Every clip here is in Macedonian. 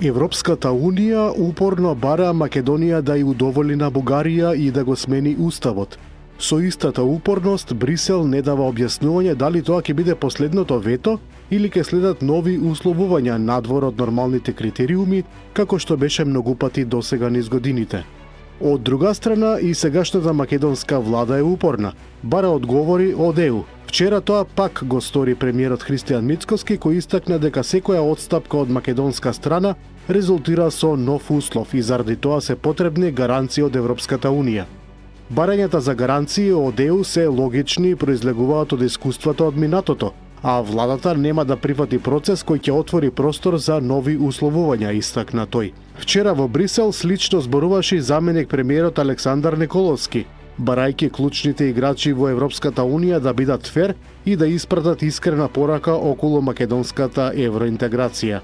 Европската Унија упорно бара Македонија да ја удоволи на Бугарија и да го смени уставот. Со истата упорност, Брисел не дава објаснување дали тоа ќе биде последното вето или ќе следат нови условувања надвор од нормалните критериуми, како што беше многу пати досега низ годините. Од друга страна, и сегашната македонска влада е упорна, бара одговори од ЕУ. Вчера тоа пак го стори премиерот Христијан Мицкоски, кој истакна дека секоја отстапка од македонска страна резултира со нов услов и заради тоа се потребни гаранции од Европската Унија. Барањата за гаранции од ЕУ се логични и произлегуваат од искуството од минатото, а владата нема да прифати процес кој ќе отвори простор за нови условувања, истакна тој. Вчера во Брисел слично зборуваше и заменик премиерот Александар Николовски, барајќи клучните играчи во Европската Унија да бидат фер и да испратат искрена порака околу македонската евроинтеграција.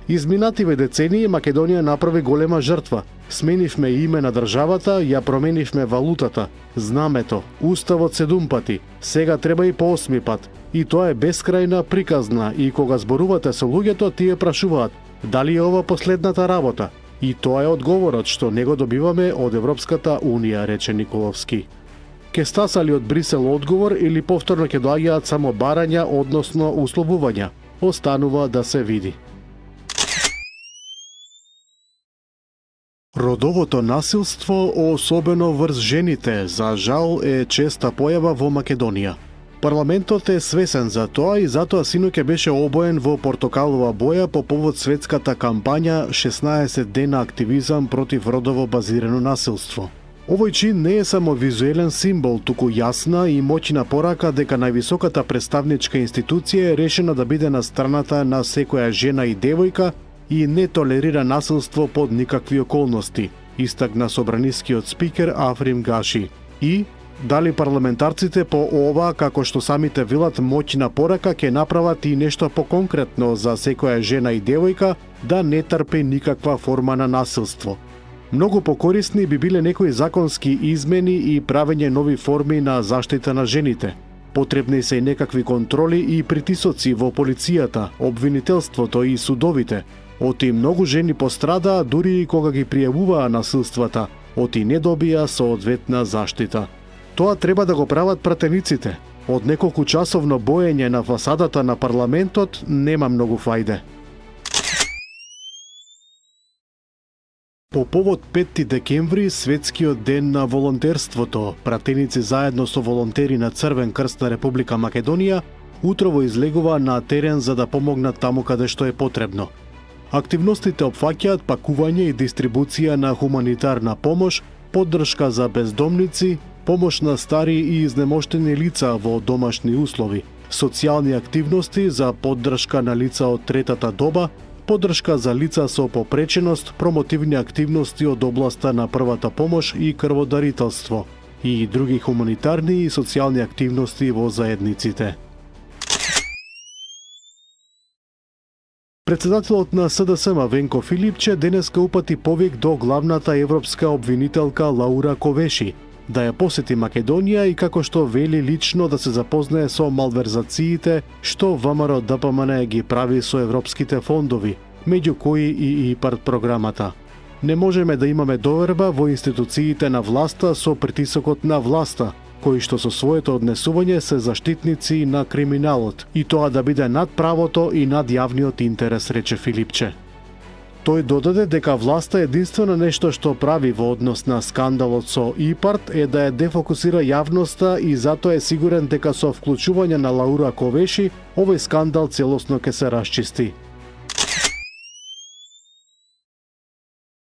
Изминативе децении Македонија направи голема жртва. Сменивме име на државата, ја променивме валутата, знамето, уставот 7 пати, сега треба и по 8 пат. И тоа е бескрајна приказна и кога зборувате со луѓето, тие прашуваат дали е ова последната работа. И тоа е одговорот што не го добиваме од Европската Унија, рече Николовски. Ке стасали од Брисел одговор или повторно ќе доаѓаат само барања, односно условувања? Останува да се види. Родовото насилство, особено врз жените, за жал е честа појава во Македонија. Парламентот е свесен за тоа и затоа синоќа беше обоен во портокалова боја по повод светската кампања 16 дена активизам против родово базирано насилство. Овој чин не е само визуелен символ, туку јасна и моќна порака дека највисоката представничка институција е решена да биде на страната на секоја жена и девојка и не толерира насилство под никакви околности, истакна собранискиот спикер Африм Гаши. И дали парламентарците по ова, како што самите велат, моќна порака ќе направат и нешто поконкретно за секоја жена и девојка да не трпи никаква форма на насилство. Многу покорисни би биле некои законски измени и правење нови форми на заштита на жените. Потребни се и некакви контроли и притисоци во полицијата, обвинителството и судовите. Оти многу жени пострадаа дури и кога ги пријавуваа насилствата, оти не добија соодветна заштита. Тоа треба да го прават пратениците. Од неколку часовно боење на фасадата на парламентот нема многу фајде. По повод 5 декември, светскиот ден на волонтерството, пратеници заедно со волонтери на Црвен крст на Република Македонија утрово излегува на терен за да помогнат таму каде што е потребно. Активностите опфаќаат пакување и дистрибуција на хуманитарна помош, поддршка за бездомници, помош на стари и изнемоштени лица во домашни услови, социјални активности за поддршка на лица од третата доба, поддршка за лица со попреченост, промотивни активности од областа на првата помош и крводарителство и други хуманитарни и социјални активности во заедниците. Председателот на СДСМ Венко Филипче денеска упати повик до главната европска обвинителка Лаура Ковеши да ја посети Македонија и како што вели лично да се запознае со малверзациите што ВМРО ДПМН ги прави со европските фондови, меѓу кои и ИПАРД програмата. Не можеме да имаме доверба во институциите на власта со притисокот на власта, кои што со своето однесување се заштитници на криминалот, и тоа да биде над правото и над јавниот интерес, рече Филипче. Тој додаде дека власта единствено нешто што прави во однос на скандалот со ИПАРД е да ја дефокусира јавноста и затоа е сигурен дека со вклучување на Лаура Ковеши овој скандал целосно ќе се расчисти.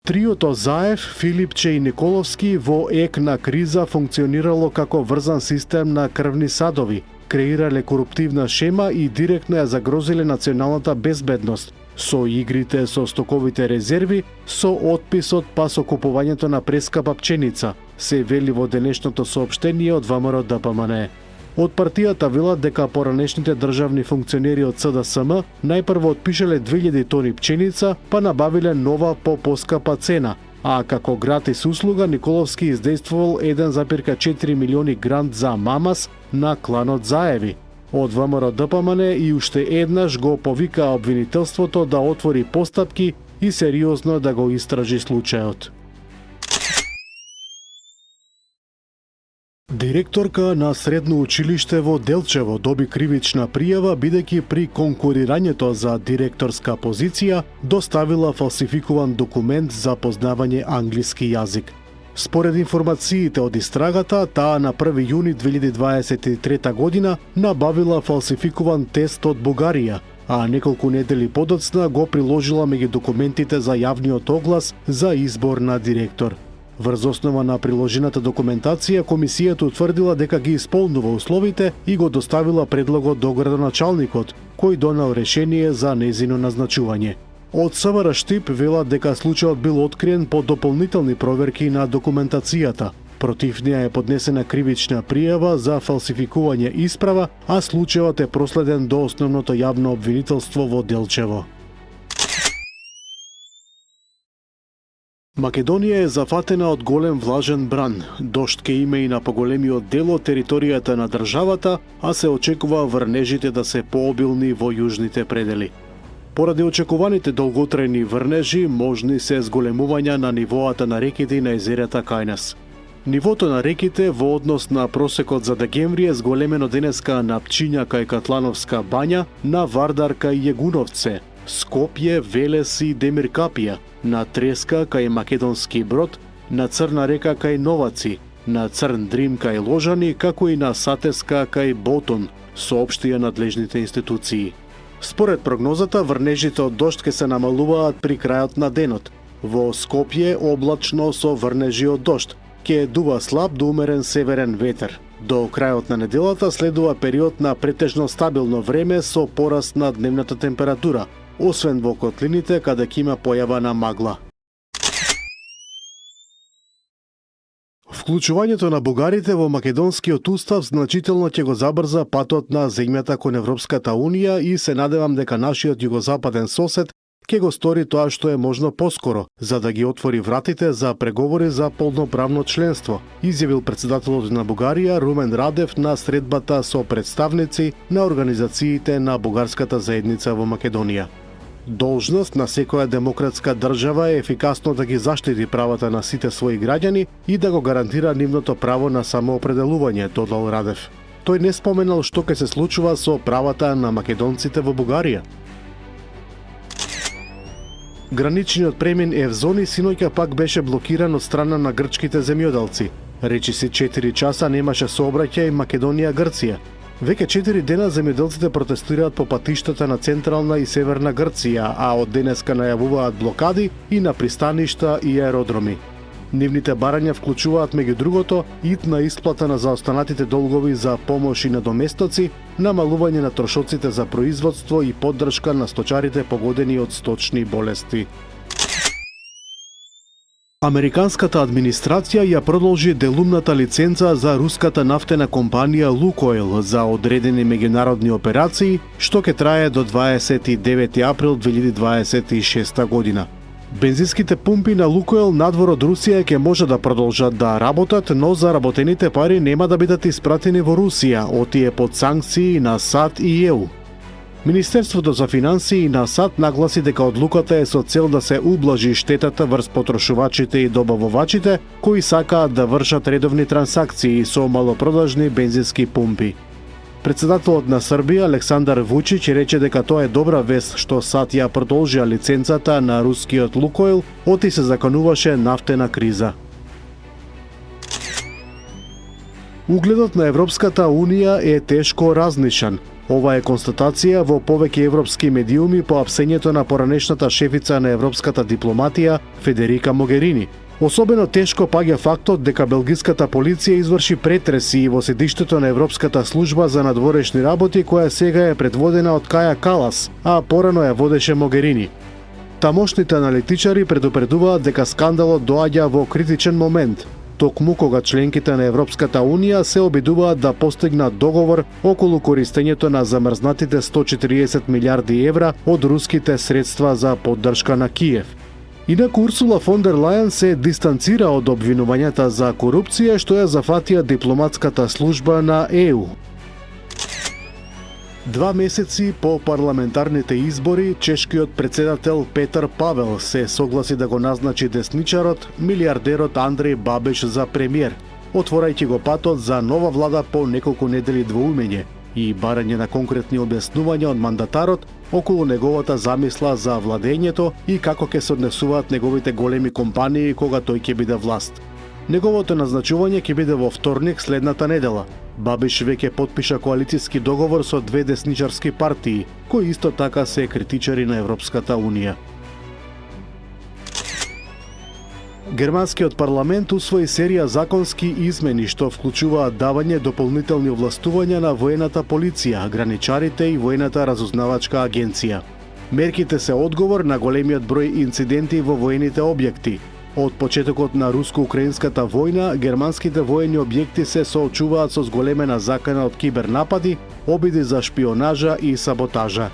Триото Заев, Филипче и Николовски во ек на криза функционирало како врзан систем на крвни садови, креирале коруптивна шема и директно ја загрозиле националната безбедност, со игрите со стоковите резерви, со отписот па со купувањето на прескапа пченица, се вели во денешното соопштение од ВМРО ДПМН. Од партијата велат дека поранешните државни функционери од СДСМ најпрво отпишале 2000 тони пченица, па набавиле нова по поскапа цена, а како гратис услуга Николовски издействувал 1,4 милиони грант за мамас на кланот Заеви. Од ВМРО ДПМН и уште еднаш го повика обвинителството да отвори постапки и сериозно да го истражи случајот. Директорка на средно училиште во Делчево доби кривична пријава бидејќи при конкурирањето за директорска позиција доставила фалсификуван документ за познавање англиски јазик. Според информациите од истрагата, таа на 1 јуни 2023 година набавила фалсификуван тест од Бугарија, а неколку недели подоцна го приложила меѓу документите за јавниот оглас за избор на директор. Врз основа на приложената документација, комисијата утврдила дека ги исполнува условите и го доставила предлогот до градоначалникот, кој донел решение за незино назначување. Од СВР Штип велат дека случајот бил откриен по дополнителни проверки на документацијата. Против неа е поднесена кривична пријава за фалсификување исправа, а случајот е проследен до основното јавно обвинителство во Делчево. Македонија е зафатена од голем влажен бран. Дожд ке има и на поголемиот дел од територијата на државата, а се очекува врнежите да се пообилни во јужните предели. Поради очекуваните долготрајни врнежи, можни се зголемувања на нивоата на реките и на езерата кај нас. Нивото на реките во однос на просекот за декември е зголемено денеска на Пчиња кај Катлановска бања, на Вардар кај Јегуновце, Скопје, Велес и Демиркапија, на Треска кај Македонски Брод, на Црна река кај Новаци, на Црн Дрим кај Ложани, како и на Сатеска кај Ботон, соопштија надлежните институции. Според прогнозата, врнежите од дожд ке се намалуваат при крајот на денот. Во Скопје облачно со врнежи од дожд, ке дува слаб до умерен северен ветер. До крајот на неделата следува период на претежно стабилно време со пораст на дневната температура, освен во котлините каде ќе има појава на магла. Вклучувањето на бугарите во македонскиот устав значително ќе го забрза патот на земјата кон Европската унија и се надевам дека нашиот југозападен сосед ќе го стори тоа што е можно поскоро, за да ги отвори вратите за преговори за полноправно членство, изјавил председателот на Бугарија Румен Радев на средбата со представници на организациите на бугарската заедница во Македонија. Должност на секоја демократска држава е ефикасно да ги заштити правата на сите своји граѓани и да го гарантира нивното право на самоопределување, додал Радев. Тој не споменал што ќе се случува со правата на македонците во Бугарија. Граничниот премин Евзони синоќа пак беше блокиран од страна на грчките земјоделци. Речиси 4 часа немаше сообраќај Македонија-Грција. Веќе 4 дена земјоделците протестираат по патиштата на централна и северна Грција, а од денеска најавуваат блокади и на пристаништа и аеродроми. Нивните барања вклучуваат меѓу другото итна исплата на заостанатите долгови за помош и надоместоци, намалување на трошоците за производство и поддршка на сточарите погодени од сточни болести. Американската администрација ја продолжи делумната лиценца за руската нафтена компанија Лукойл за одредени меѓународни операции, што ќе трае до 29 април 2026 година. Бензинските пумпи на Лукойл надвор од Русија ќе може да продолжат да работат, но заработените пари нема да бидат испратени во Русија, отие под санкции на САД и ЕУ. Министерството за финансии на САД нагласи дека одлуката е со цел да се ублажи штетата врз потрошувачите и добавувачите кои сакаат да вршат редовни трансакции со малопродажни бензински пумпи. Председателот на Србија Александар Вучич рече дека тоа е добра вест што САД ја продолжија лиценцата на рускиот Лукойл, оти се закануваше нафтена криза. Угледот на Европската Унија е тешко разнишан. Ова е констатација во повеќе европски медиуми по апсењето на поранешната шефица на европската дипломатија Федерика Могерини. Особено тешко паѓа фактот дека белгиската полиција изврши претреси во седиштето на Европската служба за надворешни работи која сега е предводена од Каја Калас, а порано ја водеше Могерини. Тамошните аналитичари предупредуваат дека скандалот доаѓа во критичен момент, токму кога членките на Европската Унија се обидуваат да постигнат договор околу користењето на замрзнатите 140 милиарди евра од руските средства за поддршка на Киев. Инаку Урсула фон дер Лајен се дистанцира од обвинувањата за корупција што ја зафатија дипломатската служба на ЕУ. 2 месеци по парламентарните избори, чешкиот председател Петар Павел се согласи да го назначи десничарот, милиардерот Андреј Бабиш за премиер, отворајќи го патот за нова влада по неколку недели двоумење и барање на конкретни објаснувања од мандатарот околу неговата замисла за владењето и како ќе се однесуваат неговите големи компании кога тој ќе биде власт. Неговото назначување ќе биде во вторник следната недела. Бабиш веќе потпиша коалициски договор со 2 десничарски партии, кои исто така се критичари на Европската Унија. Германскиот парламент усвои серија законски измени што вклучуваат давање дополнителни овластувања на воената полиција, граничарите и воената разузнавачка агенција. Мерките се одговор на големиот број инциденти во воените објекти. Од почетокот на руско-украинската војна, германските воени објекти се соочуваат со зголемена закана од кибернапади, обиди за шпионажа и саботажа.